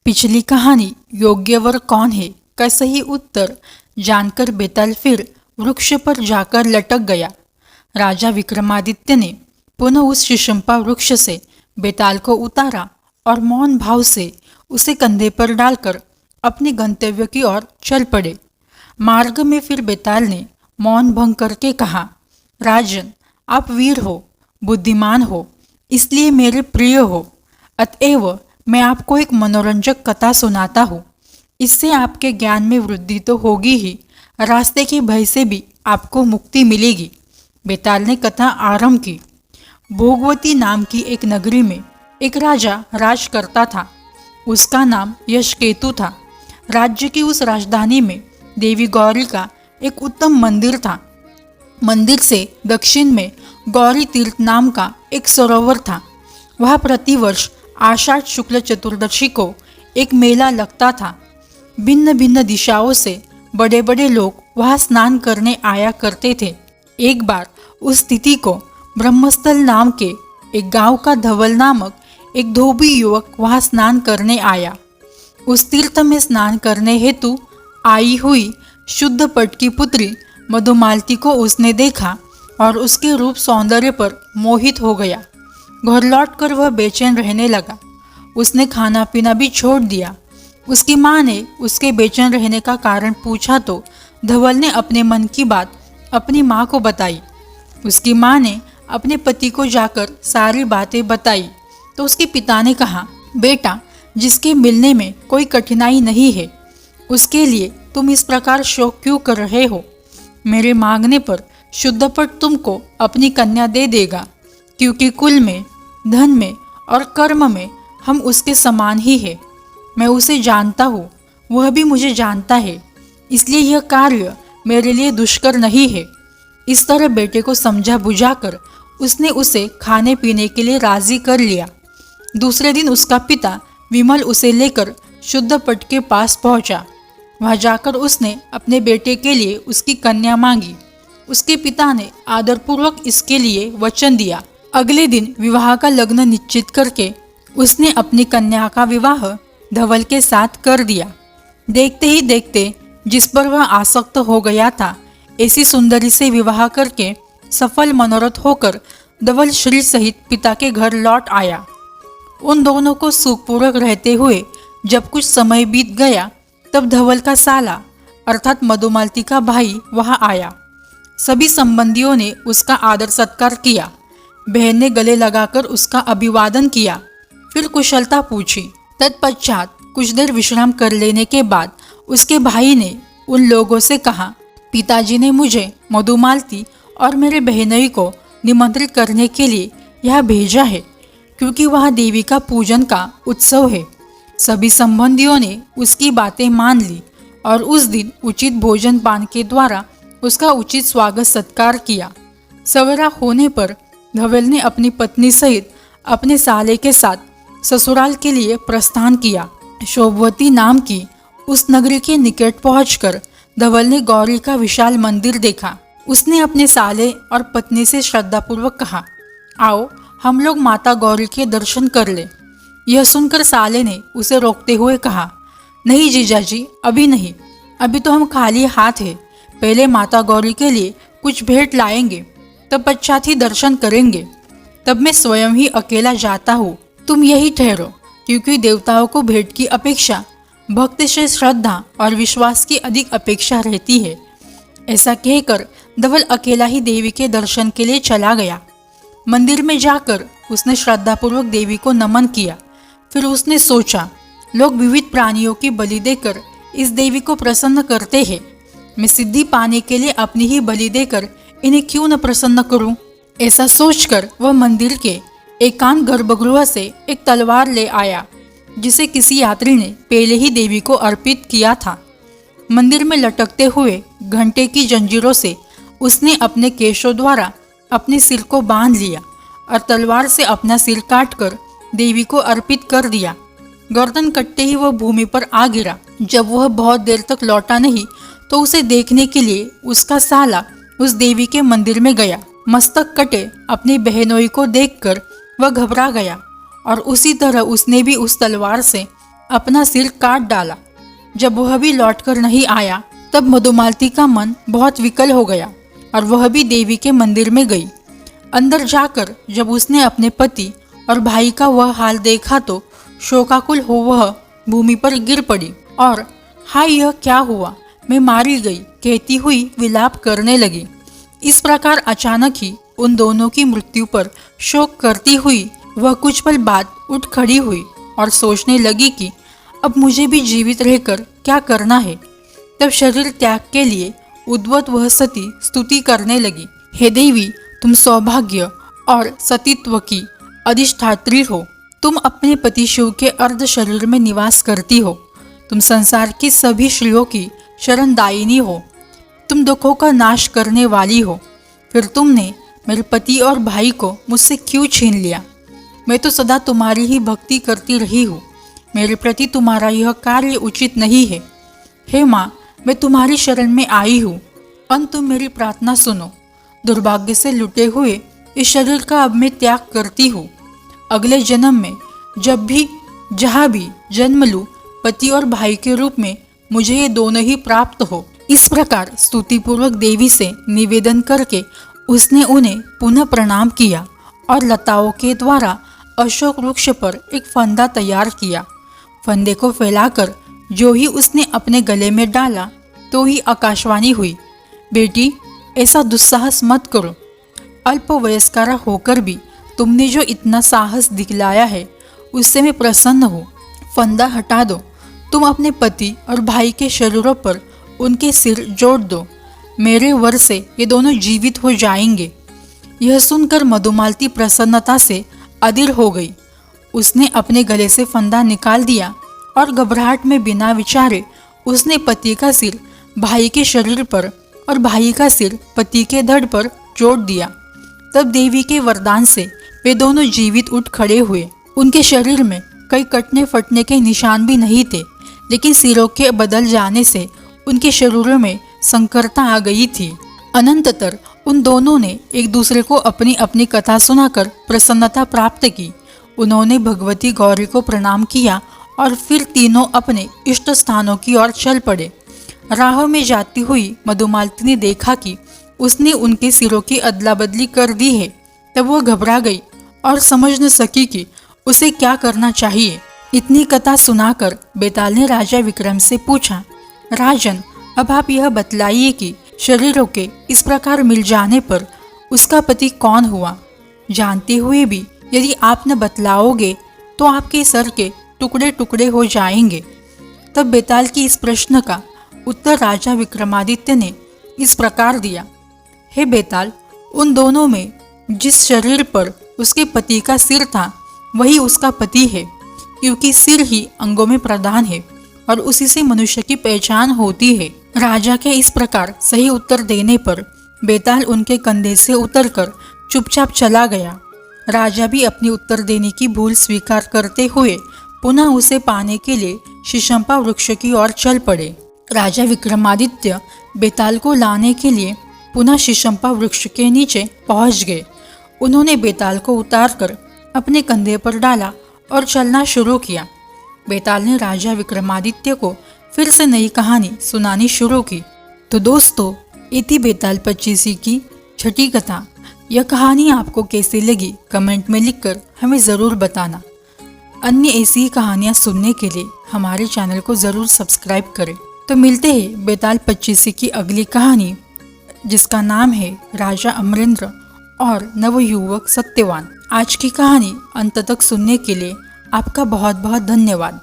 पिछली कहानी योग्य वर कौन है का सही उत्तर जानकर बेताल फिर वृक्ष पर जाकर लटक गया। राजा विक्रमादित्य ने पुनः उस शीशमपा वृक्ष से बेताल को उतारा और मौन भाव से उसे कंधे पर डालकर अपने गंतव्य की ओर चल पड़े। मार्ग में फिर बेताल ने मौन भंग करके कहा, राजन, आप वीर हो, बुद्धिमान हो, इसलिए मेरे प्रिय हो। अतएव मैं आपको एक मनोरंजक कथा सुनाता हूँ। इससे आपके ज्ञान में वृद्धि तो होगी ही, रास्ते के भय से भी आपको मुक्ति मिलेगी। बेताल ने कथा आरंभ की। भोगवती नाम की एक नगरी में एक राजा राज करता था। उसका नाम यशकेतु था। राज्य की उस राजधानी में देवी गौरी का एक उत्तम मंदिर था। मंदिर से दक्षिण में गौरी तीर्थ नाम का एक सरोवर था। वह प्रतिवर्ष आषाढ़ शुक्ल चतुर्दशी को एक मेला लगता था। भिन्न भिन्न दिशाओं से बड़े बड़े लोग वहाँ स्नान करने आया करते थे। एक बार उस तिथि को ब्रह्मस्थल नाम के एक गांव का धवल नामक एक धोबी युवक वहाँ स्नान करने आया। उस तीर्थ में स्नान करने हेतु आई हुई शुद्ध पट की पुत्री मधुमालती को उसने देखा और उसके रूप सौंदर्य पर मोहित हो गया। घर लौटकर वह बेचैन रहने लगा। उसने खाना पीना भी छोड़ दिया। उसकी माँ ने उसके बेचैन रहने का कारण पूछा तो धवल ने अपने मन की बात अपनी माँ को बताई। उसकी माँ ने अपने पति को जाकर सारी बातें बताई तो उसके पिता ने कहा, बेटा, जिसके मिलने में कोई कठिनाई नहीं है उसके लिए तुम इस प्रकार शोक क्यों कर रहे हो? मेरे मांगने पर शुद्धपट तुमको अपनी कन्या दे देगा, क्योंकि कुल में, धन में और कर्म में हम उसके समान ही है। मैं उसे जानता हूँ, वह भी मुझे जानता है, इसलिए यह कार्य मेरे लिए दुष्कर नहीं है। इस तरह बेटे को समझा बुझाकर उसने उसे खाने पीने के लिए राजी कर लिया। दूसरे दिन उसका पिता विमल उसे लेकर शुद्धपट के पास पहुंचा। वहां जाकर उसने अपने बेटे के लिए उसकी कन्या मांगी। उसके पिता ने आदरपूर्वक इसके लिए वचन दिया। अगले दिन विवाह का लग्न निश्चित करके उसने अपनी कन्या का विवाह धवल के साथ कर दिया। देखते ही देखते जिस पर वह आसक्त हो गया था, ऐसी सुंदरी से विवाह करके सफल मनोरथ होकर धवल श्री सहित पिता के घर लौट आया। उन दोनों को सुखपूर्वक रहते हुए जब कुछ समय बीत गया, तब धवल का साला अर्थात मधुमालती का भाई वहां आया। सभी संबंधियों ने उसका आदर सत्कार किया। बहन ने गले लगाकर उसका अभिवादन किया, फिर कुशलता पूछी। तत्पश्चात कुछ देर विश्राम कर लेने के बाद उसके भाई ने उन लोगों से कहा, पिताजी ने मुझे मधुमालती और मेरे बहनोई को निमंत्रित करने के लिए यह भेजा है, क्योंकि वह देवी का पूजन का उत्सव है। सभी संबंधियों ने उसकी बातें मान ली और उस दिन उचित भोजन पान के द्वारा उसका उचित स्वागत सत्कार किया। सवेरा होने पर धवल ने अपनी पत्नी सहित अपने साले के साथ ससुराल के लिए प्रस्थान किया। शोभवती नाम की उस नगरी के निकट पहुंचकर धवल ने गौरी का विशाल मंदिर देखा। उसने अपने साले और पत्नी से श्रद्धापूर्वक कहा, आओ हम लोग माता गौरी के दर्शन कर ले। यह सुनकर साले ने उसे रोकते हुए कहा, नहीं जीजाजी, अभी नहीं, अभी तो हम खाली हाथ हैं। पहले माता गौरी के लिए कुछ भेंट लाएंगे, तब पश्चात ही दर्शन करेंगे। तब मैं स्वयं ही अकेला जाता हूँ, तुम यही ठहरो, क्योंकि देवताओं को भेंट की अपेक्षा भक्त से श्रद्धा और विश्वास की अधिक अपेक्षा रहती है। ऐसा कहकर धवल अकेला ही देवी के दर्शन के लिए चला गया। मंदिर में जाकर उसने श्रद्धापूर्वक देवी को नमन किया। फिर उसने सोचा, लोग विविध प्राणियों की बलि देकर इस देवी को प्रसन्न करते हैं, मैं सिद्धि पाने के लिए अपनी ही बलि देकर इन्हें क्यों न प्रसन्न करूं? ऐसा सोचकर वह मंदिर के एकांत गर्भगृह से एक तलवार ले आया, जिसे किसी यात्री ने पहले ही देवी को अर्पित किया था। मंदिर में लटकते हुए घंटे की जंजीरों से उसने अपने केशों द्वारा अपने सिर को बांध लिया और तलवार से अपना सिर काटकर देवी को अर्पित कर दिया। गर्दन कटते ही वह भूमि पर आ गिरा। जब वह बहुत देर तक लौटा नहीं तो उसे देखने के लिए उसका साला उस देवी के मंदिर में गया। मस्तक कटे अपनी बहनोई को देखकर वह घबरा गया और उसी तरह उसने भी उस तलवार से अपना सिर काट डाला। जब वह भी लौटकर नहीं आया तब मधुमालती का मन बहुत विकल हो गया और वह भी देवी के मंदिर में गई। अंदर जाकर जब उसने अपने पति और भाई का वह हाल देखा तो शोकाकुल हो वह भूमि पर गिर पड़ी और हाय यह क्या हुआ, मैं मारी गई कहती हुई विलाप करने लगी। इस प्रकार अचानक ही उन दोनों की मृत्यु पर शोक करती हुई वह कुछ पल बाद उठ खड़ी हुई और सोचने लगी कि अब मुझे भी जीवित रहकर क्या करना है। तब शरीर त्याग के लिए उद्वत वह सती स्तुति करने लगी। हे देवी, तुम सौभाग्य और सतीत्व की अधिष्ठात्री हो। तुम अपने पति शिव के अर्ध शरीर में निवास करती हो। तुम संसार की सभी श्रियों की शरणदायिनी हो। तुम दुखों का नाश करने वाली हो। फिर तुमने मेरे पति और भाई को मुझसे क्यों छीन लिया? मैं तो सदा तुम्हारी ही भक्ति करती रही हूँ। मेरे प्रति तुम्हारा यह कार्य उचित नहीं है। हे माँ, मैं तुम्हारी शरण में आई हूँ, अंत तुम मेरी प्रार्थना सुनो। दुर्भाग्य से लुटे हुए इस शरीर का अब मैं त्याग करती हूँ। अगले जन्म में जब भी जहाँ भी जन्म लूँ, पति और भाई के रूप में मुझे ये दोनों ही प्राप्त हो। इस प्रकार स्तुतिपूर्वक देवी से निवेदन करके उसने उन्हें पुनः प्रणाम किया और लताओं के द्वारा अशोक वृक्ष पर एक फंदा तैयार किया। फंदे को फैलाकर जो ही उसने अपने गले में डाला तो ही आकाशवाणी हुई, बेटी ऐसा दुस्साहस मत करो। अल्पवयस्कारा होकर भी तुमने जो इतना साहस दिखलाया है उससे मैं प्रसन्न हूँ। फंदा हटा दो। तुम अपने पति और भाई के शरीरों पर उनके सिर जोड़ दो। मेरे वर से ये दोनों जीवित हो जाएंगे। यह सुनकर मधुमालती प्रसन्नता से अधीर हो गई। उसने अपने गले से फंदा निकाल दिया और घबराहट में बिना विचारे उसने पति का सिर भाई के शरीर पर और भाई का सिर पति के धड़ पर जोड़ दिया। तब देवी के वरदान से वे दोनों जीवित उठ खड़े हुए। उनके शरीर में कई कटने फटने के निशान भी नहीं थे, लेकिन सिरों के बदल जाने से उनके शरीरों में संकरता आ गई थी। अनंततर उन दोनों ने एक दूसरे को अपनी अपनी कथा सुनाकर प्रसन्नता प्राप्त की। उन्होंने भगवती गौरी को प्रणाम किया और फिर तीनों अपने इष्ट स्थानों की ओर चल पड़े। राह में जाती हुई मधुमालती ने देखा कि उसने उनके सिरों की अदला बदली कर दी है। तब वह घबरा गई और समझ न सकी कि उसे क्या करना चाहिए। इतनी कथा सुनाकर बेताल ने राजा विक्रम से पूछा, राजन, अब आप यह बतलाइए कि शरीरों के इस प्रकार मिल जाने पर उसका पति कौन हुआ? जानते हुए भी यदि आप न बतलाओगे तो आपके सर के टुकड़े टुकड़े हो जाएंगे। तब बेताल की इस प्रश्न का उत्तर राजा विक्रमादित्य ने इस प्रकार दिया, हे बेताल, उन दोनों में जिस शरीर पर उसके पति का सिर था वही उसका पति है, क्योंकि सिर ही अंगों में प्रधान है और उसी से मनुष्य की पहचान होती है। राजा के इस प्रकार सही उत्तर देने पर बेताल उनके कंधे से उतरकर चुपचाप चला गया। राजा भी अपनी उत्तर देने की भूल स्वीकार करते हुए पुनः उसे पाने के लिए शीशंपा वृक्ष की ओर चल पड़े। राजा विक्रमादित्य बेताल को लाने के लिए पुनः शीशंपा वृक्ष के नीचे पहुंच गए। उन्होंने बेताल को उतारकर अपने कंधे पर डाला और चलना शुरू किया। बेताल ने राजा विक्रमादित्य को फिर से नई कहानी सुनानी शुरू की। तो दोस्तों, ये थी बेताल पच्चीसी की छठी कथा। यह कहानी आपको कैसी लगी कमेंट में लिखकर हमें ज़रूर बताना। अन्य ऐसी ही कहानियाँ सुनने के लिए हमारे चैनल को ज़रूर सब्सक्राइब करें। तो मिलते हैं बेताल पच्चीसी की अगली कहानी, जिसका नाम है राजा अमरेंद्र और नवयुवक सत्यवान। आज की कहानी अंत तक सुनने के लिए आपका बहुत बहुत धन्यवाद।